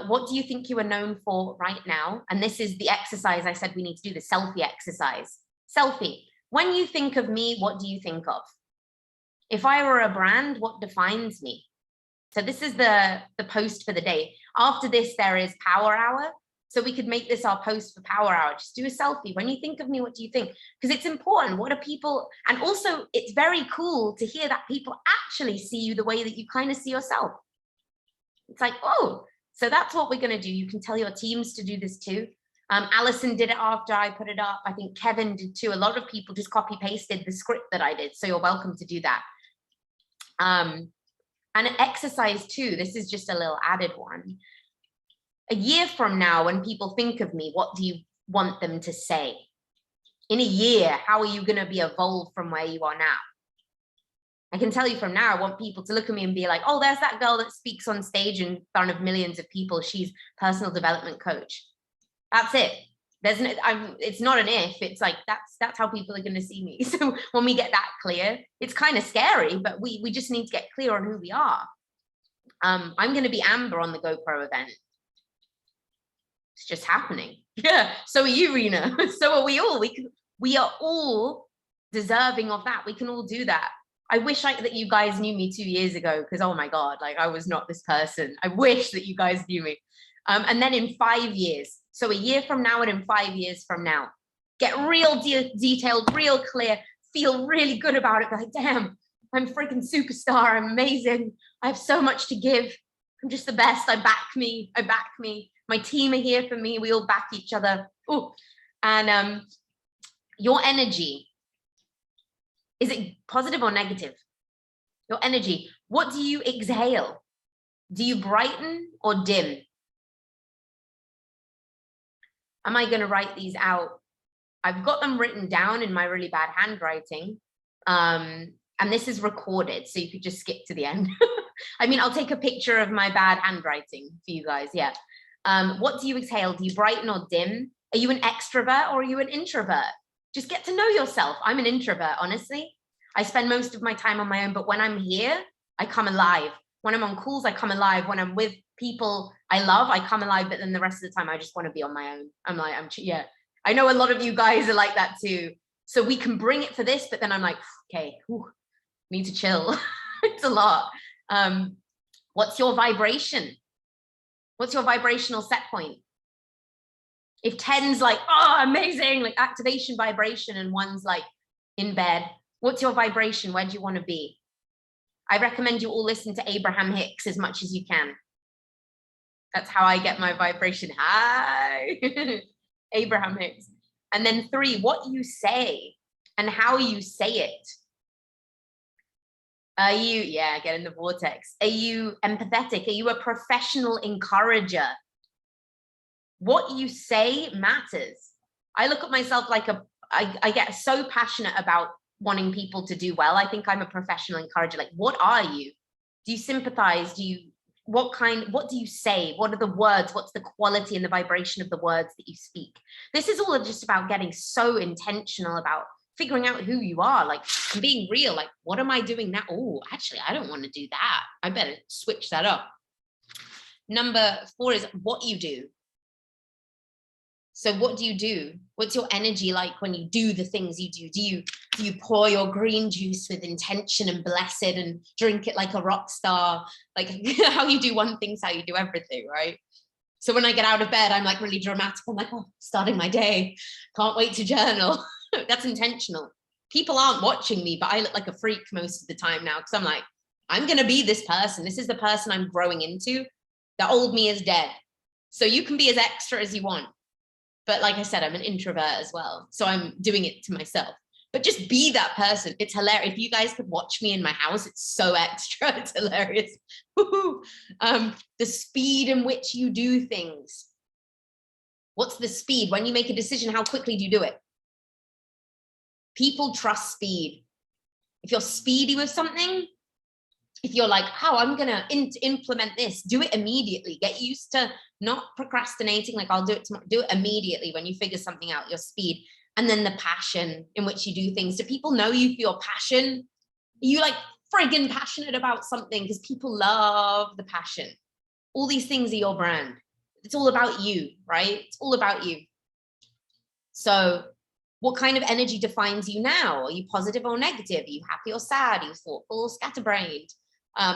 What do you think you are known for right now? And this is the exercise I said we need to do, the selfie exercise. Selfie. When you think of me, what do you think of? If I were a brand, what defines me? So this is the post for the day. After this, there is Power Hour. So we could make this our post for Power Hour. Just do a selfie. When you think of me, what do you think? Because it's important. What are people? And also, it's very cool to hear that people actually see you the way that you kind of see yourself. It's like, oh, so that's what we're going to do. You can tell your teams to do this too. Alison did it after I put it up. I think Kevin did too. A lot of people just copy pasted the script that I did. So you're welcome to do that. And an exercise too. This is just a little added one. A year from now, when people think of me, what do you want them to say? In a year, how are you going to be evolved from where you are now? I can tell you from now, I want people to look at me and be like, oh, there's that girl that speaks on stage in front of millions of people. She's personal development coach. That's it. There's no, it's not an if, it's like, that's how people are going to see me. So when we get that clear, it's kind of scary, but we just need to get clear on who we are. I'm going to be Amber on the GoPro event. It's just happening. Yeah. So are you, Rena. So are we all. We are all deserving of that. We can all do that. I wish that you guys knew me 2 years ago, because oh my God, like I was not this person. I wish that you guys knew me. And then in 5 years, so a year from now and in 5 years from now, get real detailed, real clear, feel really good about it. Like, damn, I'm a freaking superstar. I'm amazing. I have so much to give. I'm just the best. I back me. My team are here for me. We all back each other. Ooh. And your energy, is it positive or negative? Your energy, what do you exhale? Do you brighten or dim? Am I going to write these out? I've got them written down in my really bad handwriting. And this is recorded, so you could just skip to the end. I mean, I'll take a picture of my bad handwriting for you guys, yeah. What do you exhale? Do you brighten or dim? Are you an extrovert or are you an introvert? Just get to know yourself. I'm an introvert, honestly. I spend most of my time on my own, but when I'm here, I come alive. When I'm on calls, I come alive. When I'm with people I love, I come alive, but then the rest of the time, I just want to be on my own. Yeah. I know a lot of you guys are like that too. So we can bring it for this, but then I'm like, okay, need to chill. It's a lot. What's your vibration? What's your vibrational set point? If 10's like, oh, amazing, like activation vibration, and 1's like in bed, what's your vibration? Where do you want to be? I recommend you all listen to Abraham Hicks as much as you can. That's how I get my vibration high. Abraham Hicks. And then 3, what you say and how you say it. Are you, yeah, get in the vortex. Are you empathetic? Are you a professional encourager? What you say matters. I look at myself like I get so passionate about wanting people to do well. I think I'm a professional encourager. Like, what are you? Do you sympathize? What do you say? What are the words? What's the quality and the vibration of the words that you speak? This is all just about getting so intentional about figuring out who you are, like, and being real. Like, what am I doing now? Oh, actually, I don't want to do that. I better switch that up. Number 4 is what you do. So what do you do? What's your energy like when you do the things you do? Do you pour your green juice with intention and bless it and drink it like a rock star? Like how you do one thing's how you do everything, right? So when I get out of bed, I'm like really dramatic. I'm like, oh, starting my day. Can't wait to journal. That's intentional. People aren't watching me, but I look like a freak most of the time now, because I'm like, I'm going to be this person. This is the person I'm growing into. The old me is dead. So you can be as extra as you want. But like I said, I'm an introvert as well. So I'm doing it to myself. But just be that person. It's hilarious. If you guys could watch me in my house, it's so extra. It's hilarious. The speed in which you do things. What's the speed? When you make a decision, how quickly do you do it? People trust speed. If you're speedy with something, if you're like, oh, I'm going to implement this, do it immediately. Get used to not procrastinating. Like, I'll do it tomorrow. Do it immediately when you figure something out, your speed. And then the passion in which you do things. Do people know you for your passion? Are you like friggin' passionate about something? Because people love the passion. All these things are your brand. It's all about you, right? It's all about you. So what kind of energy defines you now? Are you positive or negative? Are you happy or sad? Are you thoughtful or scatterbrained?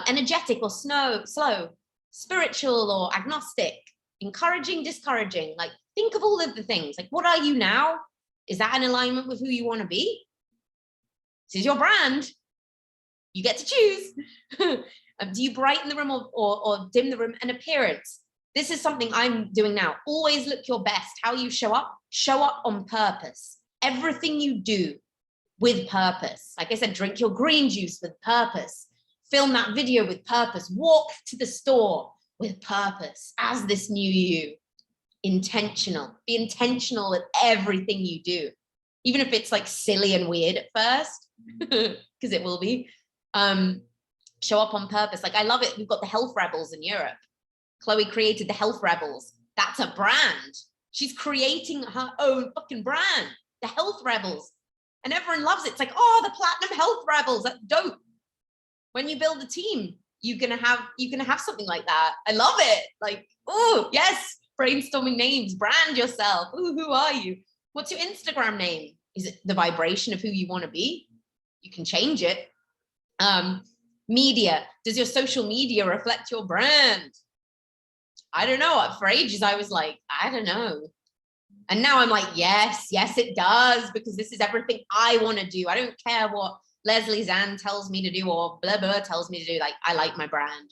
Energetic or slow, spiritual or agnostic, encouraging, discouraging? Like, think of all of the things. Like, what are you now? Is that in alignment with who you want to be? This is your brand. You get to choose. Do you brighten the room or dim the room? And appearance. This is something I'm doing now. Always look your best. How you show up on purpose. Everything you do with purpose. Like I said, drink your green juice with purpose. Film that video with purpose. Walk to the store with purpose as this new you. Intentional. Be intentional with everything you do. Even if it's like silly and weird at first, because it will be. Show up on purpose. Like, I love it. We've got the health rebels in Europe. Chloe created the health rebels. That's a brand. She's creating her own fucking brand, the health rebels. And everyone loves it. It's like, oh, the platinum health rebels. That's dope. When you build a team, you're gonna have something like that. I love it. Like, oh yes, brainstorming names, brand yourself. Ooh, who are you? What's your Instagram name? Is it the vibration of who you want to be? You can change it. Media. Does your social media reflect your brand? I don't know. For ages, I was like, I don't know. And now I'm like, yes, it does, because this is everything I want to do. I don't care what Leslie Zan tells me to do or blah, blah tells me to do. Like, I like my brand.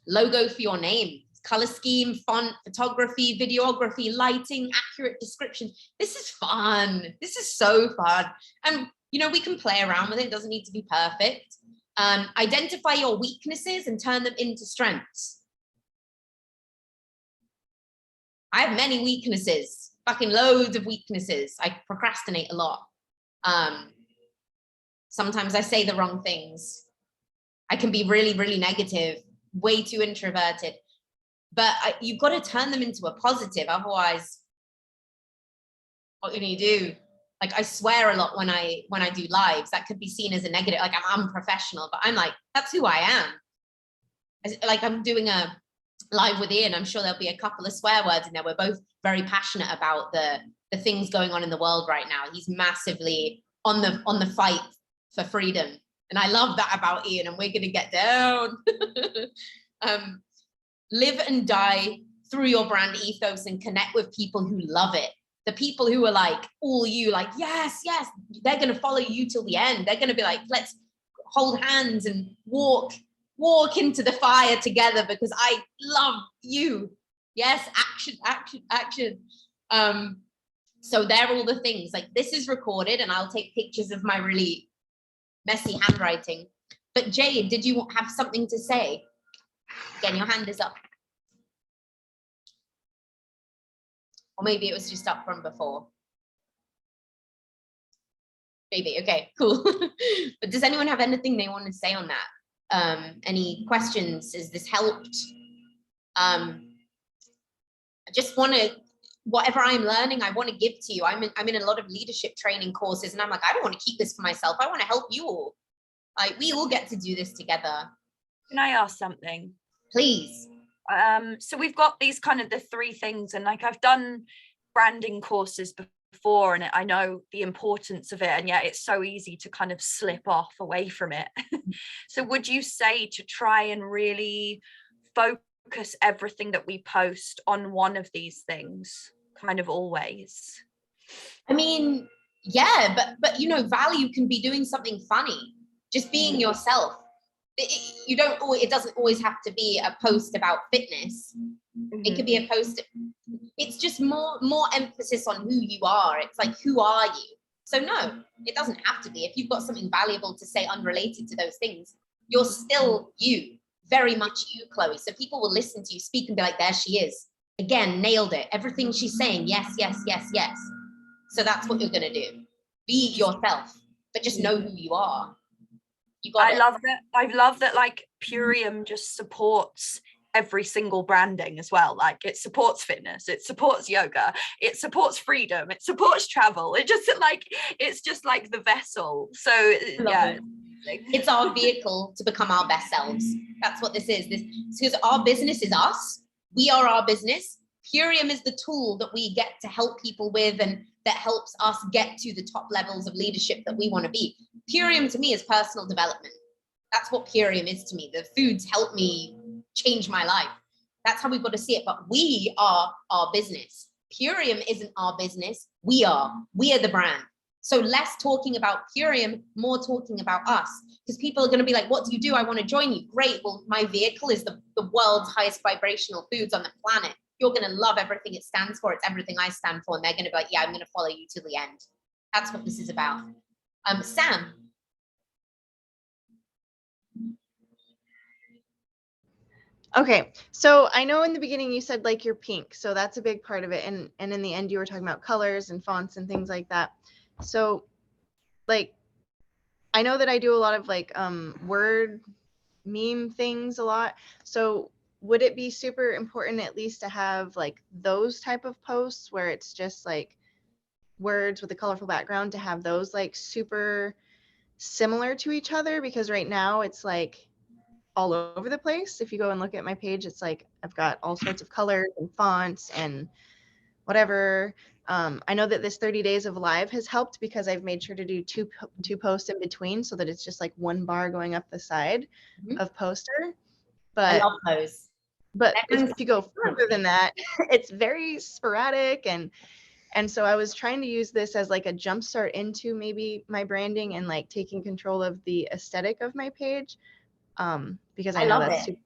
Logo for your name, color scheme, font, photography, videography, lighting, accurate description. This is fun. This is so fun. And, you know, we can play around with it. It doesn't need to be perfect. Identify your weaknesses and turn them into strengths. I have many weaknesses, fucking loads of weaknesses. I procrastinate a lot. Sometimes I say the wrong things. I can be really, really negative, way too introverted. But you've got to turn them into a positive. Otherwise, what can you do? Like, I swear a lot when I do lives. That could be seen as a negative, like I'm unprofessional, but I'm like, that's who I am. Like, I'm doing a live with Ian. I'm sure there'll be a couple of swear words in there. We're both very passionate about the things going on in the world right now. He's massively on the fight for freedom. And I love that about Ian, and we're going to get down. Live and die through your brand ethos and connect with people who love it. The people who are like, all you, like, yes, they're going to follow you till the end. They're going to be like, let's hold hands and walk into the fire together because I love you. Yes, action. So they're all the things. Like, this is recorded and I'll take pictures of my really messy handwriting. But Jade, did you have something to say? Again, your hand is up. Or maybe it was just up from before. Maybe, okay, cool. But does anyone have anything they want to say on that? Any questions? Has this helped? I just want to, whatever I'm learning, I want to give to you. I'm in a lot of leadership training courses, and I'm like, I don't want to keep this for myself. I want to help you all. Like, we all get to do this together. Can I ask something? Please. So we've got these kind of the three things, and like, I've done branding courses before, and I know the importance of it, and yet it's so easy to kind of slip off away from it. So would you say to try and really focus everything that we post on one of these things, kind of always? I mean, yeah, but you know, value can be doing something funny, just being yourself. It doesn't always have to be a post about fitness. It could be a post. It's just more emphasis on who you are. It's like, who are you? So no, it doesn't have to be. If you've got something valuable to say unrelated to those things, you're still you, very much you, Chloe. So people will listen to you speak and be like, there she is. Again, nailed it. Everything she's saying, yes. So that's what you're going to do. Be yourself, but just know who you are. I love that like Purium just supports every single branding as well. Like, it supports fitness, it supports yoga, it supports freedom, it supports travel. It's just like the vessel. So yeah, it's our vehicle to become our best selves. That's what this is. Because our business is us. We are our business. Purium is the tool that we get to help people with, and that helps us get to the top levels of leadership that we want to be. Purium to me is personal development. That's what Purium is to me. The foods help me change my life. That's how we've got to see it. But we are our business. Purium isn't our business. We are the brand. So less talking about Purium, more talking about us. Because people are going to be like, what do you do? I want to join you. Great. Well, my vehicle is the world's highest vibrational foods on the planet. You're going to love everything it stands for. It's everything I stand for. And they're going to be like, yeah, I'm going to follow you to the end. That's what this is about. Sam. Okay, so I know in the beginning you said like you're pink, so that's a big part of it. And in the end you were talking about colors and fonts and things like that. So like, I know that I do a lot of like word meme things a lot. So would it be super important at least to have like those type of posts where it's just like words with a colorful background, to have those like super similar to each other? Because right now it's like all over the place. If you go and look at my page, it's like I've got all sorts of colors and fonts and whatever. I know that this 30 days of live has helped because I've made sure to do two posts in between so that it's just like one bar going up the side of poster. I But love those. but if you go further than that, it's very sporadic, and so I was trying to use this as like a jump start into maybe my branding and like taking control of the aesthetic of my page, because I know love that's it. super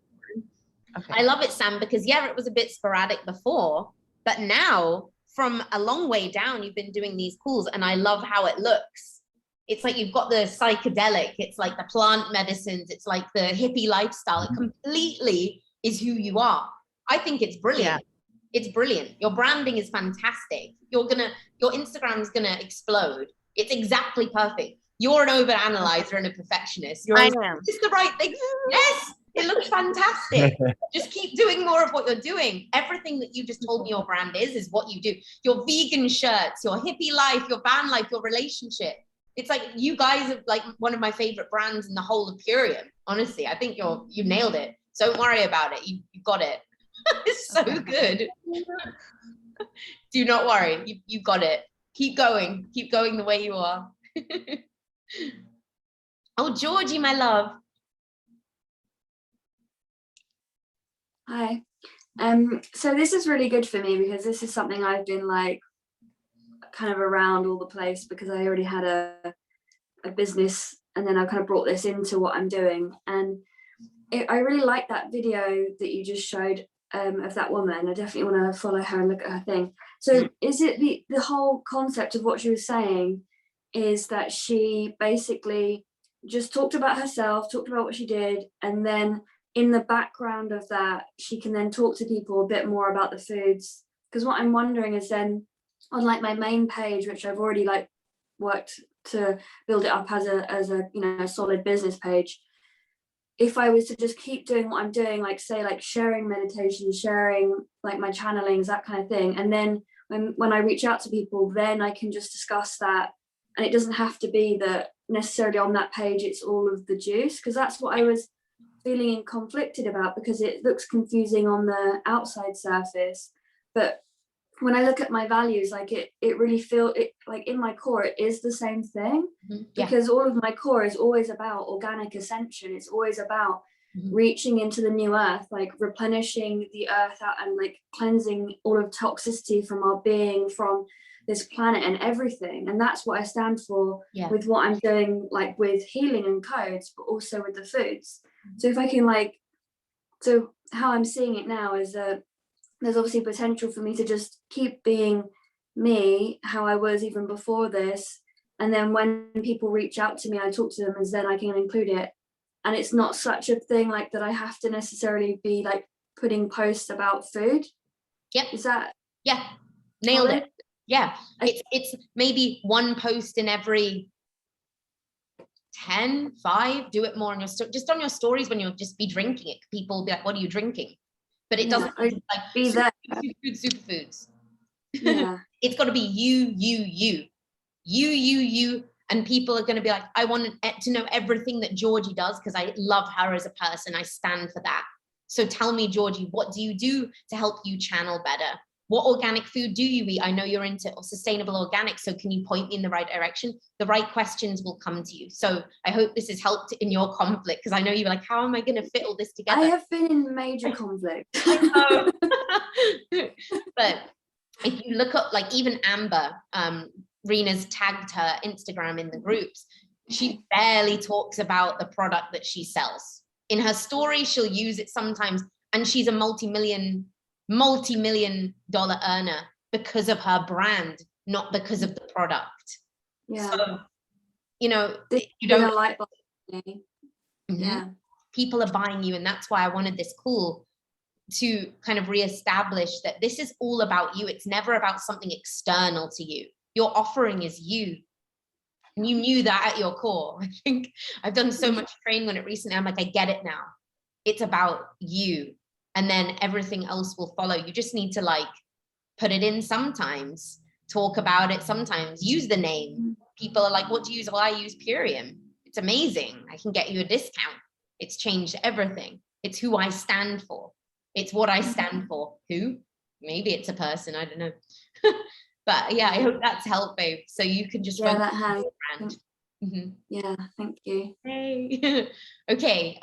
important. I love it, Sam, because yeah, it was a bit sporadic before, but now from a long way down, you've been doing these calls, and I love how it looks. It's like you've got the psychedelic, it's like the plant medicines, it's like the hippie lifestyle. It completely is who you are. I think it's brilliant. It's brilliant. Your branding is fantastic. Your Instagram's gonna explode. It's exactly perfect. You're an overanalyzer and a perfectionist. You're I am. just the right thing. Yes, it looks fantastic. Just keep doing more of what you're doing. Everything that you just told me your brand is what you do. Your vegan shirts, your hippie life, your van life, your relationship. It's like you guys are like one of my favorite brands in the whole of Purium. Honestly, I think you nailed it. So don't worry about it. You got it. It's so good. Do not worry. You got it. Keep going. Keep going the way you are. Oh, Georgie, my love. Hi. So this is really good for me because this is something I've been like kind of around all the place because I already had a business, and then I kind of brought this into what I'm doing. And I really like that video that you just showed of that woman. I definitely want to follow her and look at her thing. So is it the whole concept of what she was saying is that she basically just talked about herself, talked about what she did, and then in the background of that, she can then talk to people a bit more about the foods? Because what I'm wondering is then on like my main page, which I've already like worked to build it up as a you know, solid business page, if I was to just keep doing what I'm doing, like say like sharing meditation, sharing like my channelings, that kind of thing, and then when I reach out to people, then I can just discuss that, and it doesn't have to be that necessarily on that page it's all of the juice, because that's what I was feeling conflicted about, because it looks confusing on the outside surface, but when I look at my values, like it really feel it like in my core it is the same thing. Because all of my core is always about organic ascension. It's always about reaching into the new earth, like replenishing the earth out and like cleansing all of toxicity from our being, from this planet and everything. And that's what I stand for with what I'm doing, like with healing and codes, but also with the foods. So if I can so how I'm seeing it now is that there's obviously potential for me to just keep being me, how I was even before this. And then when people reach out to me, I talk to them, and then I can include it. And it's not such a thing like that I have to necessarily be like putting posts about food. Yep. Is that? Yeah. Nailed it. Yeah. It's maybe one post in every 10, 5, do it more on your just on your stories when you'll just be drinking it. People will be like, what are you drinking? But it doesn't like be there. Superfoods. Yeah. It's got to be you, and people are going to be like, I want to know everything that Georgie does because I love her as a person. I stand for that. So tell me, Georgie, what do you do to help you channel better? What organic food do you eat? I know you're into sustainable organic, so can you point me in the right direction? The right questions will come to you. So I hope this has helped in your conflict, because I know you were like, how am I going to fit all this together? I have been in major conflict. I know. But if you look up, like even Amber, Rena's tagged her Instagram in the groups, she barely talks about the product that she sells. In her story, she'll use it sometimes, and she's a multi-million dollar earner because of her brand, not because of the product. Yeah. So, you know, you don't like me. Yeah. People are buying you, and that's why I wanted this call to kind of reestablish that this is all about you. It's never about something external to you. Your offering is you. And you knew that at your core. I think I've done so much training on it recently. I'm like, I get it now. It's about you. And then everything else will follow. You just need to like put it in sometimes, talk about it sometimes, use the name. People are like, what do you use? Well, I use Purium. It's amazing. I can get you a discount. It's changed everything. It's who I stand for. It's what I stand for. Who? Maybe it's a person, I don't know. But yeah, I hope that's helped, babe. So you can just Yeah, that has. Yeah, thank you. Hey. Okay,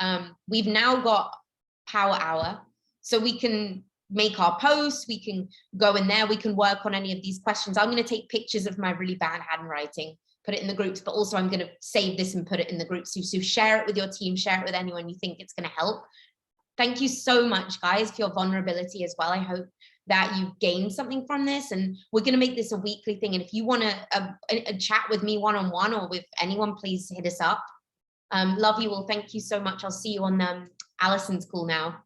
we've now got Power Hour, so we can make our posts, we can go in there, we can work on any of these questions. I'm going to take pictures of my really bad handwriting, put it in the groups, but also I'm going to save this and put it in the groups. So share it with your team, share it with anyone you think it's going to help. Thank you so much, guys, for your vulnerability as well. I hope that you gained something from this, and we're going to make this a weekly thing. And if you want a chat with me one-on-one or with anyone, please hit us up. Love you all. Thank you so much. I'll see you on Alison's call now.